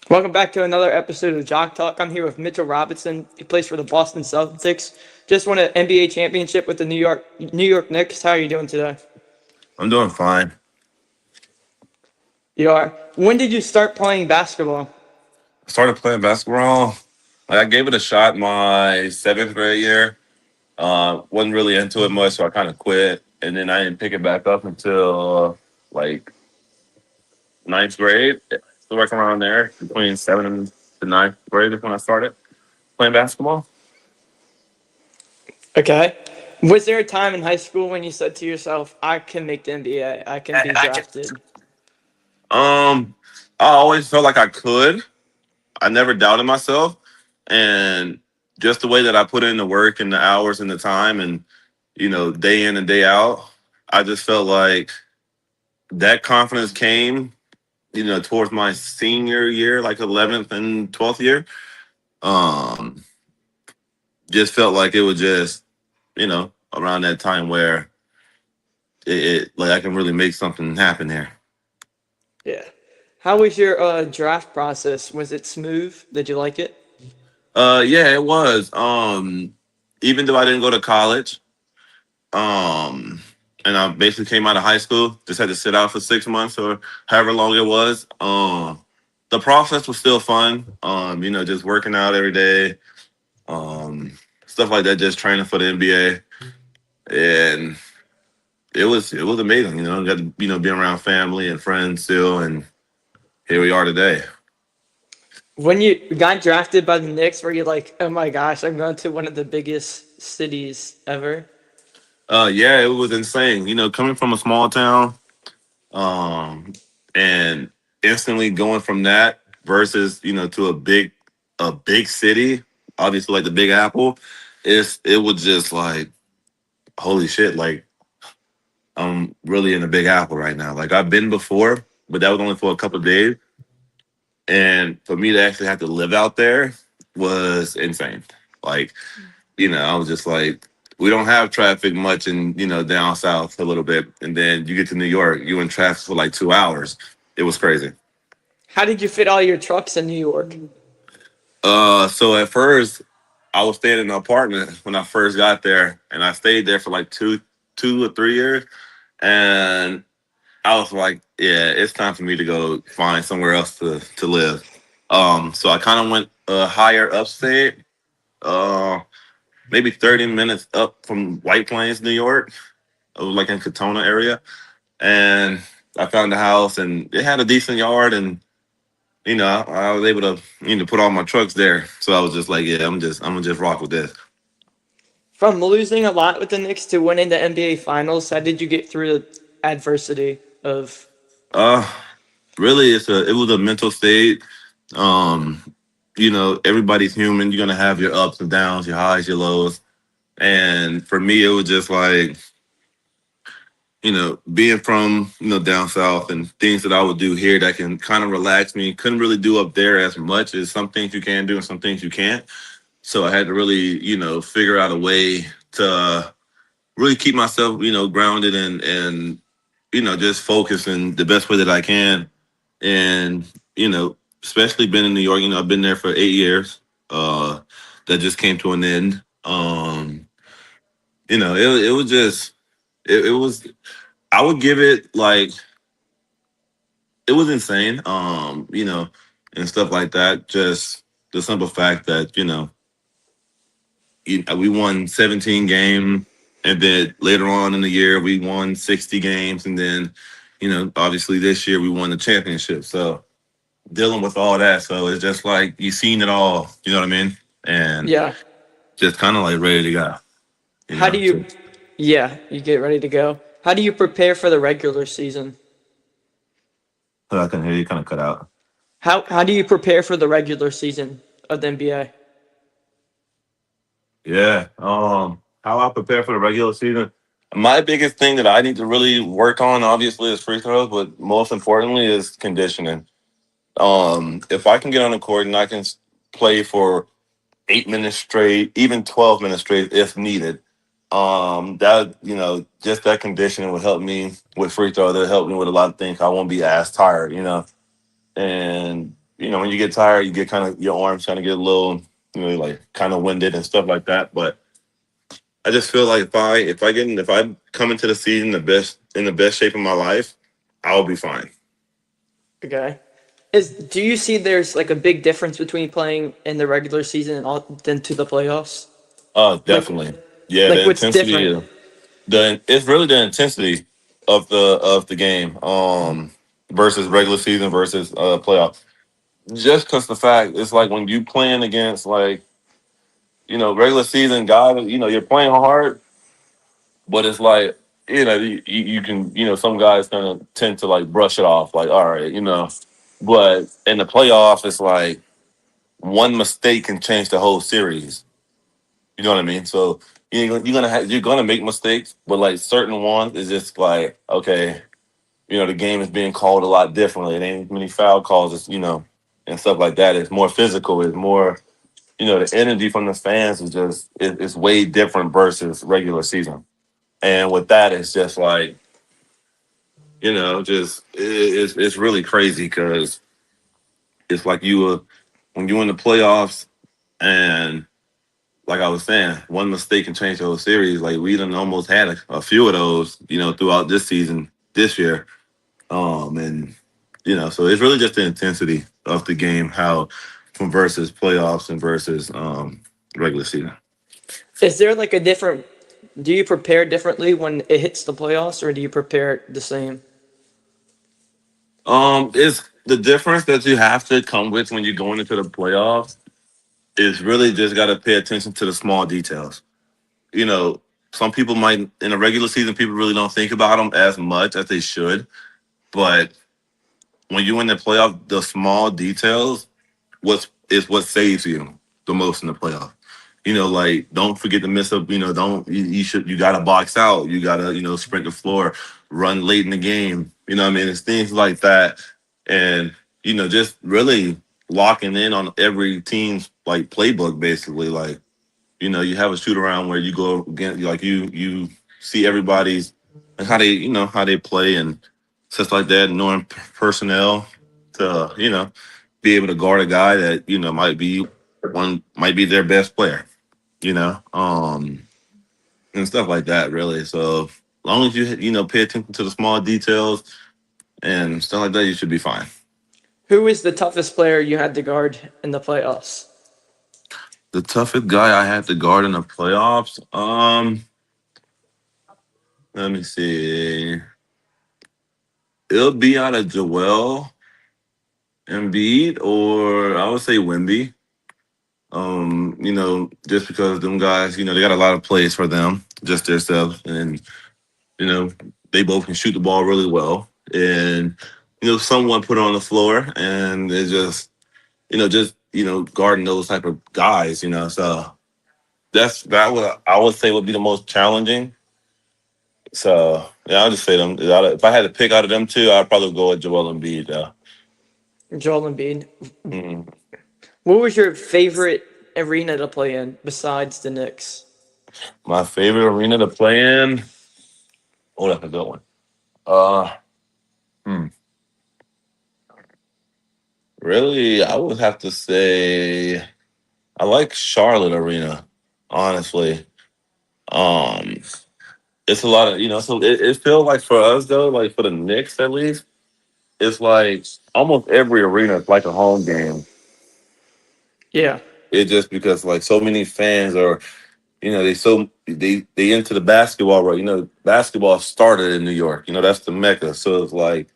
Welcome back to another episode of Jock Talk. I'm here with Mitchell Robinson. He plays for the Boston Celtics. Just won an NBA championship with the New York Knicks. How are you doing today? I'm doing fine. You are. When did you start playing basketball? I started playing basketball. I gave it a shot my seventh grade year. Wasn't really into it much, so I kind of quit, and then I didn't pick it back up until like ninth grade. So like around there, between seventh and the ninth grade is when I started playing basketball. Okay. Was there a time in high school when you said to yourself, "I can make the NBA. I can be drafted"? Um, I always felt like I could. I never doubted myself, and just the way that I put in the work and the hours and the time, and day in and day out, I just felt like that confidence came, towards my senior year, like 11th and 12th year. Um, just felt like it was just, around that time where it like I can really make something happen there. Yeah. How was your draft process? Was it smooth? Did you like it? Yeah, it was. Even though I didn't go to college, um, and I basically came out of high school, just had to sit out for 6 months or however long it was. The process was still fun. Just working out every day, stuff like that, just training for the NBA, and it was amazing. Got to be around family and friends still, and here we are today. When you got drafted by the Knicks, were you like, "Oh my gosh, I'm going to one of the biggest cities ever"? Yeah, it was insane. Coming from a small town, um, and instantly going from that versus to a big city, obviously like the Big Apple. It was just like holy shit, like I'm really in the Big Apple right now. Like I've been before, but that was only for a couple of days. And for me to actually have to live out there was insane. Like, I was just like, we don't have traffic much in, down south a little bit. And then you get to New York, you in traffic for like 2 hours. It was crazy. How did you fit all your trucks in New York? So at first I was staying in an apartment when I first got there, and I stayed there for like two or 3 years. And I was like, yeah, it's time for me to go find somewhere else to live. So I kind of went higher upstate, uh, maybe 30 minutes up from White Plains, New York. I was like in Katona area, and I found a house, and it had a decent yard, and I was able to put all my trucks there. So I was just like, yeah, I'm gonna just rock with this. From losing a lot with the Knicks to winning the NBA Finals, how did you get through the adversity of? Uh, Really, it was a mental state. Um, everybody's human. You're gonna have your ups and downs, your highs, your lows. And for me, it was just like, being from, down south, and things that I would do here that can kind of relax me. Couldn't really do up there as much as some things you can do and some things you can't. So I had to really, figure out a way to really keep myself, grounded and just focusing the best way that I can. And, especially been in New York, I've been there for 8 years. That just came to an end. It was just it was I would give it like it was insane. And stuff like that. Just the simple fact that, we won 17 games, and then later on in the year we won 60 games, and then, obviously this year we won the championship. So dealing with all that, so it's just like you seen it all. You know what I mean? And Yeah. just kind of like ready to go. You How do know, you? Yeah, you get ready to go. How do you prepare for the regular season? so I can hear you kind of cut out. How do you prepare for the regular season of the NBA? Yeah. How I prepare for the regular season. My biggest thing that I need to really work on, obviously, is free throws, but most importantly is conditioning. If I can get on the court and I can play for 8 minutes straight, even 12 minutes straight, if needed, that just that conditioning will help me with free throw. That'll help me with a lot of things. I won't be as tired, and when you get tired, you get kind of your arms kind of get a little, like kind of winded and stuff like that. But I just feel like if I come into the season in the best shape of my life, I'll be fine. Okay. Do you see there's like a big difference between playing in the regular season and than to the playoffs? Like Definitely. Yeah, the like what's intensity different? is it's really the intensity of the game versus regular season versus playoff. Just because the fact it's like when you playing against like regular season guys, you're playing hard, but it's like you can some guys kind of tend to like brush it off like all right but in the playoff it's like one mistake can change the whole series. You know what I mean? So you're gonna make mistakes, but like certain ones is just like okay, the game is being called a lot differently. It ain't many foul calls, and stuff like that. It's more physical. It's more the energy from the fans is just it's way different versus regular season. And with that, it's just like just it's really crazy because it's like when you're in the playoffs and like I was saying, one mistake can change the whole series. Like we done almost had a few of those, throughout this season, this year. And so it's really just the intensity of the game, how from versus playoffs and versus regular season. Is there like a different? Do you prepare differently when it hits the playoffs, or do you prepare the same? It's the difference that you have to come with when you're going into the playoffs is really just got to pay attention to the small details. You know, some people might in a regular season, people really don't think about them as much as they should, but when you in the playoff, the small details what saves you the most in the playoff. Like don't forget to miss up. Don't you gotta box out. You gotta sprint the floor, run late in the game. What I mean, it's things like that, and just really locking in on every team's like playbook. Basically, like you have a shoot around where you go again, like you see everybody's and how they how they play and stuff like that, knowing personnel to be able to guard a guy that might be their best player, and stuff like that. Really, so as long as you pay attention to the small details and stuff like that, you should be fine. Who is the toughest player you had to guard in the playoffs? The toughest guy I had to guard in the playoffs. Let me see. It'll be out of Joel Embiid or I would say Wimby. Just because them guys, they got a lot of plays for them, just themselves, and you know, they both can shoot the ball really well, and someone put it on the floor, and it's just guarding those type of guys, So that what I would say would be the most challenging. So yeah, I'll just say them. If I had to pick out of them two, I'd probably go with Joel Embiid. Joel Embiid. Mhm. What was your favorite arena to play in besides the Knicks? My favorite arena to play in. Oh, that's a good one. Uh, hmm. Really, I would have to say I like Charlotte Arena. Honestly, um, it's a lot of So it feels like for us though, like for the Knicks at least, it's like almost every arena is like a home game. Yeah. It just because like so many fans are, they into the basketball, right? Basketball started in New York. That's the mecca. So it's like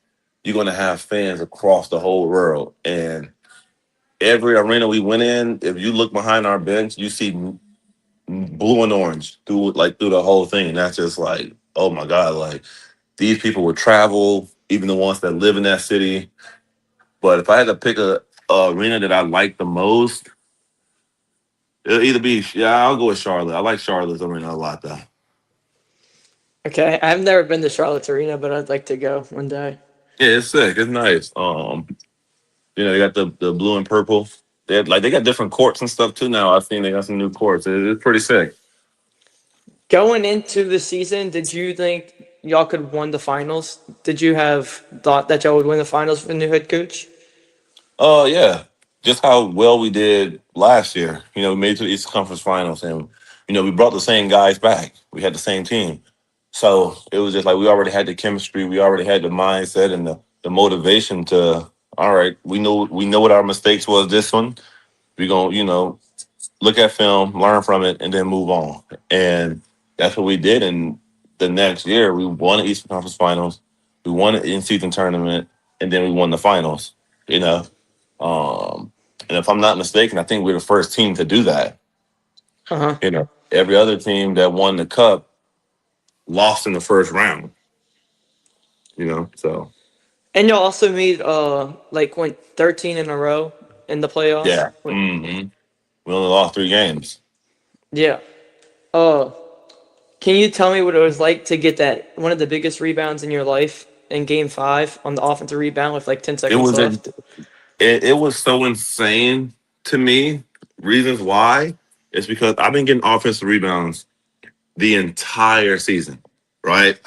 you're gonna have fans across the whole world, and every arena we went in, if you look behind our bench, you see blue and orange through the whole thing. And that's just like, oh my God, like these people would travel, even the ones that live in that city. But if I had to pick a arena that I like the most, it'll either be I'll go with Charlotte. I like Charlotte's arena a lot though. Okay. I've never been to Charlotte's Arena, but I'd like to go one day. Yeah, it's sick. It's nice. They got the blue and purple. They got different courts and stuff too now. I've seen they got some new courts. It's pretty sick. Going into the season, did you think y'all could win the finals? Did you have thought that y'all would win the finals with the new head coach? Oh yeah, just how well we did last year. We made it to the Eastern Conference Finals, and we brought the same guys back. We had the same team, so it was just like we already had the chemistry, we already had the mindset and the motivation to. All right, we know what our mistakes was. This one, we gonna look at film, learn from it, and then move on. And that's what we did. And the next year, we won the Eastern Conference Finals, we won the in-season tournament, and then we won the finals. You know, and if I'm not mistaken, I think we're the first team to do that. Uh-huh. Every other team that won the cup lost in the first round. So And y'all also made like went 13 in a row in the playoffs. yeah, we only lost 3 games. Yeah. Uh, can you tell me what it was like to get that one of the biggest rebounds in your life in Game 5 on the offensive rebound with like 10 It seconds was a, left? it was so insane to me. Reasons why is because I've been getting offensive rebounds the entire season, right?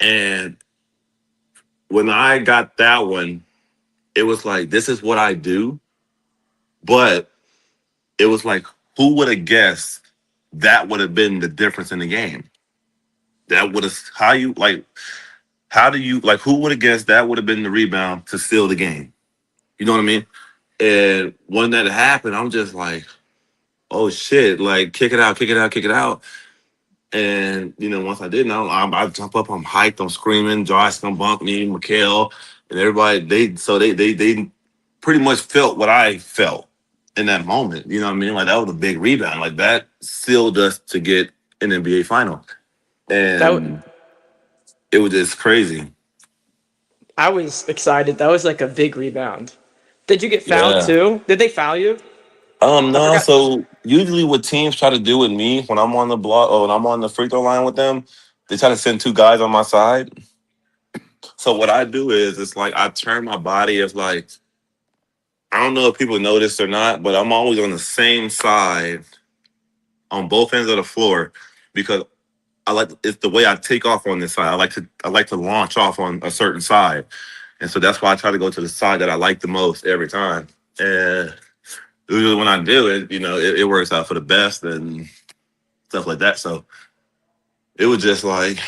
And when I got that one, it was like, this is what I do. But it was like, who would have guessed that would have been the difference in the game? That would have, how do you, like, who would have guessed that would have been the rebound to seal the game? You know what I mean? And when that happened, I'm just like, oh shit, like, kick it out, kick it out, kick it out. And once I did, now I jump up, I'm hyped, I'm screaming. Josh gonna bump me, Mikhail, and everybody. They pretty much felt what I felt in that moment. You know what I mean? Like that was a big rebound. Like that sealed us to get an NBA final, That and it was just crazy. I was excited. That was like a big rebound. Did you get fouled Yeah. too? Did they foul you? I No. forgot. So usually, what teams try to do with me when I'm on the block or when I'm on the free throw line with them, they try to send 2 guys on my side. So what I do is it's like I turn my body as like I don't know if people know this or not, but I'm always on the same side on both ends of the floor because I like it's the way I take off on this side. I like to launch off on a certain side. And so that's why I try to go to the side that I like the most every time. And usually when I do it, it works out for the best and stuff like that. So it was just like,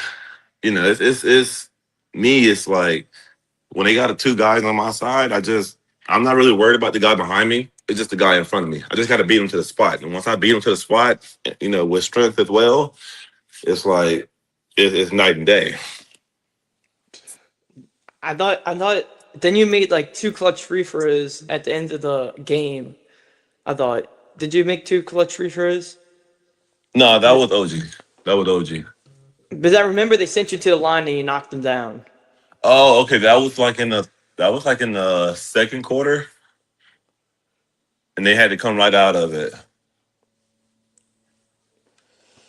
it's me, it's like when they got the 2 guys on my side, I'm not really worried about the guy behind me. It's just the guy in front of me. I just got to beat him to the spot. And once I beat him to the spot, with strength as well, it's like it's night and day. I thought then you made like two clutch free throws at the end of the game. I thought. Did you make two clutch free throws? No, that was OG. That was OG. Because I remember they sent you to the line and you knocked them down. Oh, okay. That was like in the second quarter, and they had to come right out of it.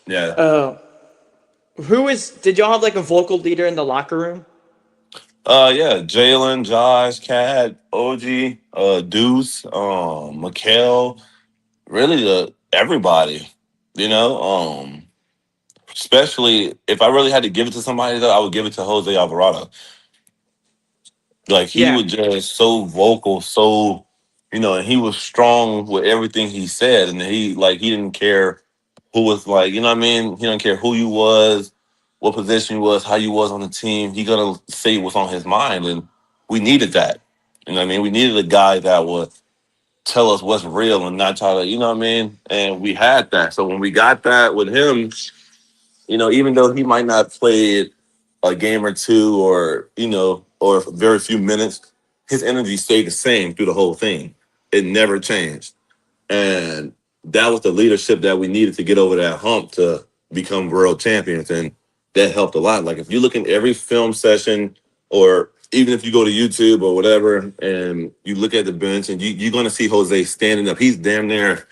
Yeah. Uh, did y'all have like a vocal leader in the locker room? Yeah. Jalen, Josh, Cat, OG, Deuce, Mikael, really the everybody. You know, especially if I really had to give it to somebody, though, I would give it to Jose Alvarado. Like he Yeah. was just so vocal, so and he was strong with everything he said, and he didn't care who was like, you know what I mean? He didn't care who you was, what position you was, how you was on the team. He gonna say what's on his mind, and we needed that. You know what I mean? We needed a guy that would tell us what's real and not try to, you know what I mean? And we had that. So when we got that with him, even though he might not play a game or two or very few minutes, his energy stayed the same through the whole thing. It never changed. And that was the leadership that we needed to get over that hump to become world champions. And that helped a lot. Like if you look in every film session or even if you go to YouTube or whatever and you look at the bench and you're going to see Jose standing up. He's damn near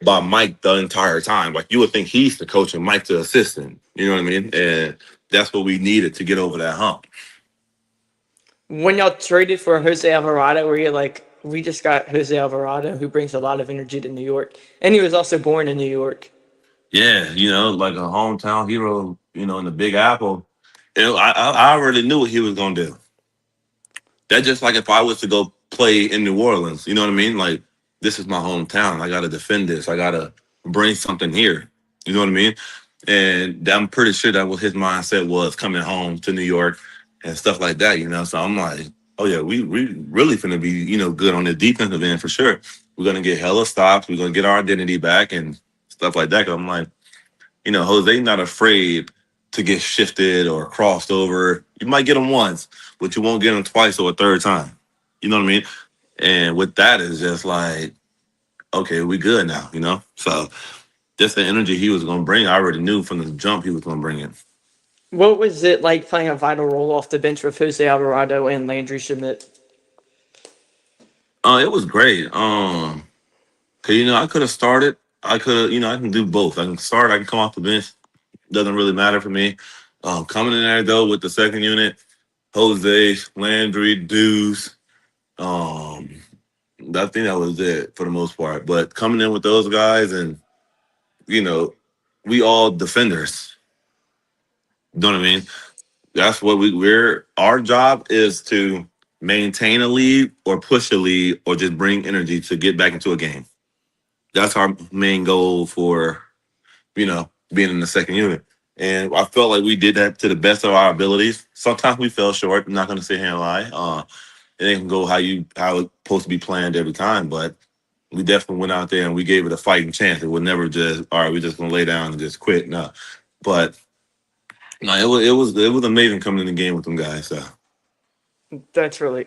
by Mike the entire time. Like you would think he's the coach and Mike the assistant. You know what I mean? And that's what we needed to get over that hump. When y'all traded for Jose Alvarado, were you like, we just got Jose Alvarado, who brings a lot of energy to New York, and he was also born in New York. Yeah, like a hometown hero, in the Big Apple. I already knew what he was gonna do. That's just like if I was to go play in New Orleans. You know what I mean? Like, this is my hometown. I got to defend this. I got to bring something here. You know what I mean? And I'm pretty sure that what his mindset was coming home to New York and stuff like that. So I'm like, oh yeah, we really finna be good on the defensive end for sure. We're gonna get hella stops. We're gonna get our identity back and stuff like that. 'Cause I'm like, Jose not afraid to get shifted or crossed over. You might get him once, but you won't get him twice or a third time. You know what I mean? And with that, it's just like, okay, we good now. So just the energy he was going to bring, I already knew from the jump he was going to bring it. What was it like playing a vital role off the bench with Jose Alvarado and Landry Schmidt? It was great. 'Cause, I could have started. I could, I can do both. I can start. I can come off the bench. Doesn't really matter for me. Coming in there though with the second unit, Jose, Landry, Deuce. Um, I think that was it for the most part. But coming in with those guys, and you know, we all defenders. You know what I mean? That's what we're. Our job is to maintain a lead or push a lead or just bring energy to get back into a game. That's our main goal for being in the second unit. And I felt like we did that to the best of our abilities. Sometimes we fell short. I'm not going to sit here and lie. It ain't gonna go how it's supposed to be planned every time, but we definitely went out there and we gave it a fighting chance. It would never just all right. We're just gonna lay down and just quit. No, but no, it was amazing coming in the game with them guys. So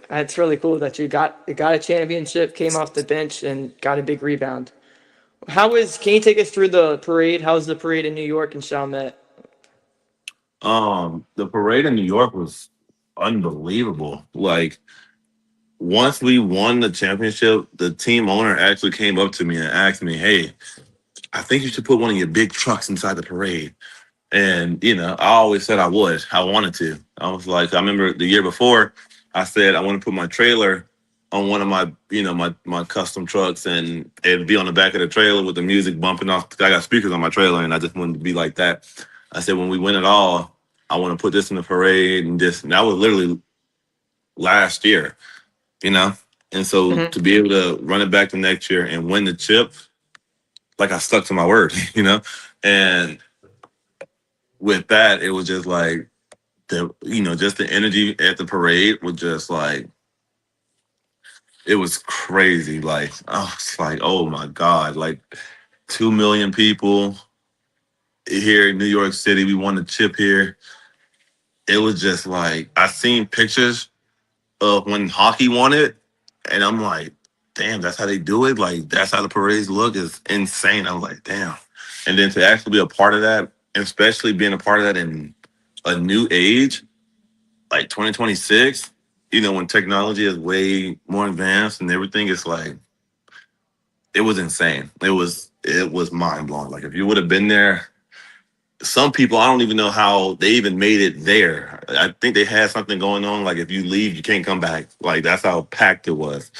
That's really cool that you got a championship, came off the bench, and got a big rebound. Can you take us through the parade? How was the parade in New York and Chalmette? the parade in New York was unbelievable. Like once we won the championship, the team owner actually came up to me and asked me, "Hey, I think you should put one of your big trucks inside the parade." And I always said I would. I wanted to. I was like, I remember the year before, I said I want to put my trailer on one of my, my custom trucks, and it'd be on the back of the trailer with the music bumping off. I got speakers on my trailer, and I just wanted to be like that. I said, when we win it all, I want to put this in the parade, and that was literally last year, you know. And so Hmm. to be able to run it back the next year and win the chip, like I stuck to my word, and with that, it was just like just the energy at the parade was just like it was crazy. Like I was like, oh my god, like 2 million people here in New York City. We won the chip here. It was just like I seen pictures of when hockey won it, and I'm like, damn, that's how they do it. Like that's how the parades look. Is insane. I'm like, damn. And then to actually be a part of that, and especially being a part of that in a new age like 2026, when technology is way more advanced and everything, it's like it was insane. It was mind blowing. Like if you would have been there, some people I don't even know how they even made it there. I think they had something going on. Like if you leave, you can't come back. Like that's how packed it was.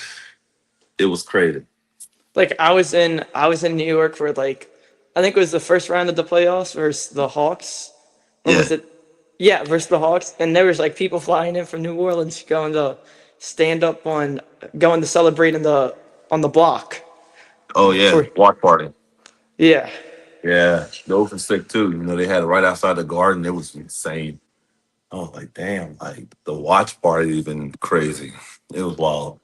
It was crazy. Like I was in New York for like I think it was the first round of the playoffs versus the Hawks, or Yeah. was it? Yeah, versus the Hawks, and there was like people flying in from New Orleans stand up on going to celebrate on the block Oh yeah. for Watch party. yeah. Yeah. Those were sick too. They had it right outside the garden. It was insane. I was like, damn, like the watch party even crazy. It was wild.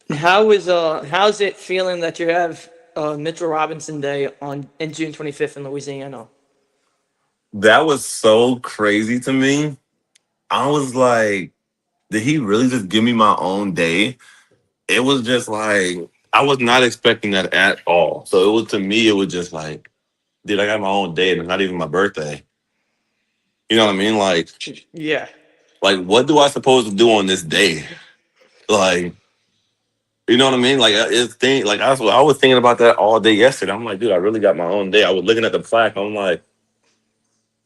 How's it feeling that you have Mitchell Robinson Day on in June 25th in Louisiana? That was so crazy to me. I was like, did he really just give me my own day? It was just like I was not expecting that at all. So it was to me, it was just like, dude, I got my own day and it's not even my birthday. You know what I mean? Yeah. Like what do I supposed to do on this day? Like, you know what I mean? Like like I was thinking about that all day yesterday. I'm like, dude, I really got my own day. I was looking at the plaque. I'm like,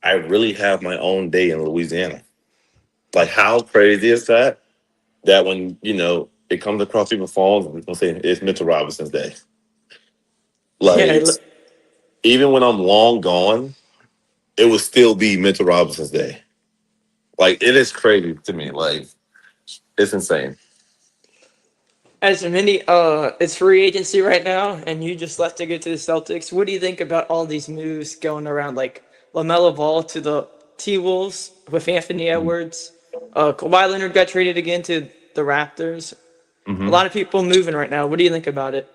I really have my own day in Louisiana. Like, how crazy is that? That when it comes across people's phones, we're gonna say it's Mitchell Robinson's day. Like Yeah, even when I'm long gone, it would still be Mitchell Robinson's day. Like it is crazy to me. Like it's insane. As many, it's free agency right now, and you just left to go to the Celtics. What do you think about all these moves going around, like LaMelo Ball to the T Wolves with Anthony Edwards? Kawhi Leonard got traded again to the Raptors. A Mm-hmm. lot of people moving right now. What do you think about it?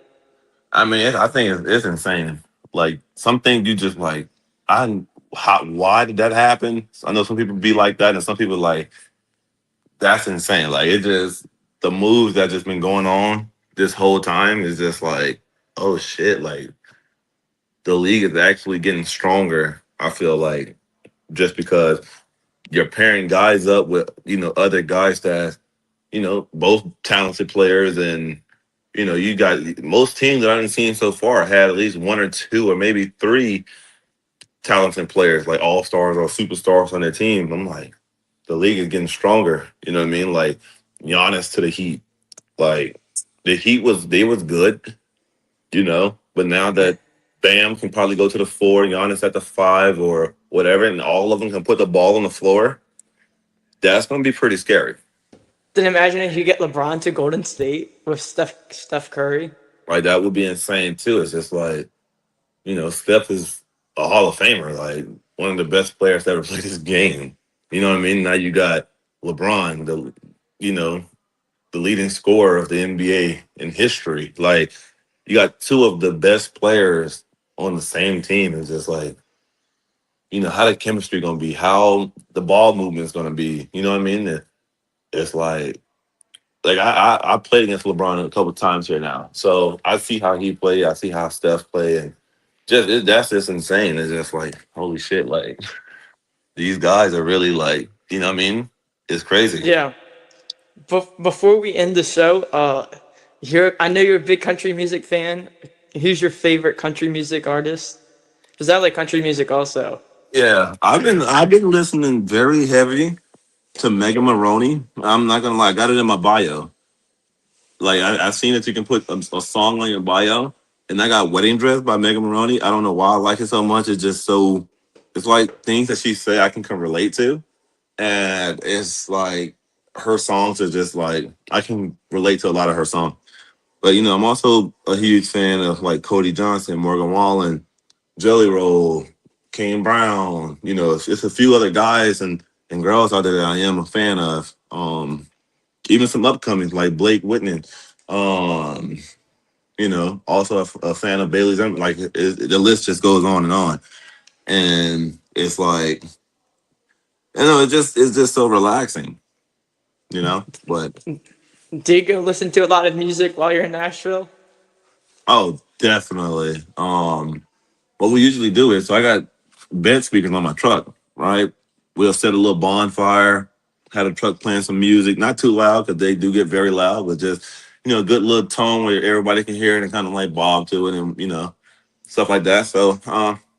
I mean, I think it's insane. Like some things you just like, why did that happen? I know some people be like that, and some people like that's insane. Like it just the moves that just been going on this whole time is just like, oh shit! Like the league is actually getting stronger. I feel like just because you're pairing guys up with other guys that both talented players, and you got most teams that I've seen so far had at least one or two or maybe three talented players like all stars or superstars on their team. I'm like, the league is getting stronger. You know what I mean? Like Giannis to the Heat. Like the Heat was good, but now that Bam can probably go to the four, Giannis at the five or whatever, and all of them can put the ball on the floor, that's gonna be pretty scary. Then imagine if you get LeBron to Golden State with Steph Curry. Like that would be insane too. It's just like, Steph is a Hall of Famer, like one of the best players to ever play this game. You know what I mean? Now you got LeBron, you know, the leading scorer of the NBA in history. Like you got two of the best players on the same team. It's just like, how the chemistry gonna be, how the ball movement is gonna be. You know what I mean? It's like I played against LeBron a couple times here now, so I see how he play. I see how Steph play, and that's just insane. It's just like holy shit, like these guys are really like what I mean? It's crazy. Yeah. Before we end the show, I know you're a big country music fan. Who's your favorite country music artist? Because I like country music also. Yeah, I've been listening very heavy to Mega Maroney. I'm not gonna lie, I got it in my bio. Like I've seen that you can put a song on your bio, and I got "Wedding Dress" by Mega Maroney. I don't know why I like it so much. It's just so. It's like things that she say I can relate to, and it's like her songs are just like I can relate to a lot of her songs. But I'm also a huge fan of like Cody Johnson, Morgan Wallen, Jelly Roll, Kane Brown. It's a few other guys and girls out there that I am a fan of. Even some upcomings like Blake Whitney. Um, also a fan of Bailey's. Like the list just goes on and on, and it's like it's just so relaxing, But Do you go listen to a lot of music while you're in Nashville? oh, definitely. What we usually do is so I got bed speakers on my truck, right? We'll set a little bonfire, have the truck playing some music, not too loud because they do get very loud, but just a good little tone where everybody can hear it and kind of like bob to it and stuff like that. So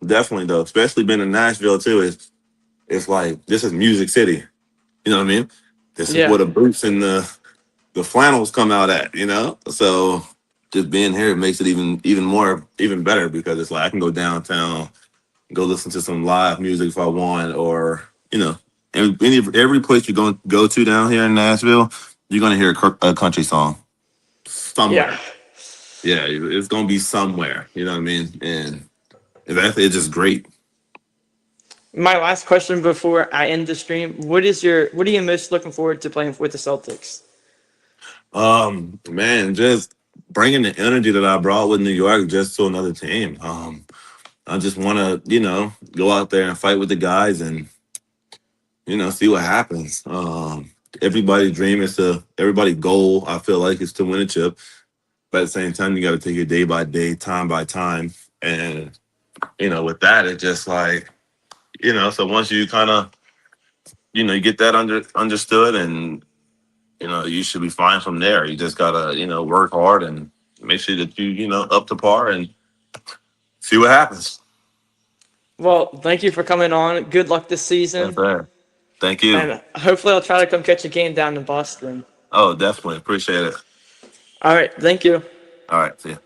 definitely though, especially being in Nashville too, it's like this is Music City. You know what I mean? This is where Yeah. the boots and the flannels come out at. So just being here makes it even better because it's like I can go downtown, go listen to some live music if I want, or every place you're going to go to down here in Nashville, you're gonna hear a country song Yeah. somewhere. Yeah, it's gonna be somewhere. You know what I mean? And it's just great. My last question before I end the stream: what are you most looking forward to playing with the Celtics? Man, just bringing the energy that I brought with New York just to another team. I just want to, go out there and fight with the guys and, see what happens. Everybody's dream is everybody's goal, I feel like, is to win a chip. But at the same time, you got to take it day by day, time by time. And, with that, it's just like, so once you kind of, you get that understood and, you should be fine from there. You just got to, work hard and make sure that up to par and see what happens. Well, thank you for coming on. Good luck this Yes, season, sir. Thank you. and hopefully I'll try to come catch a game down in Boston. Oh, definitely. Appreciate it. All right, thank you. All right. See ya.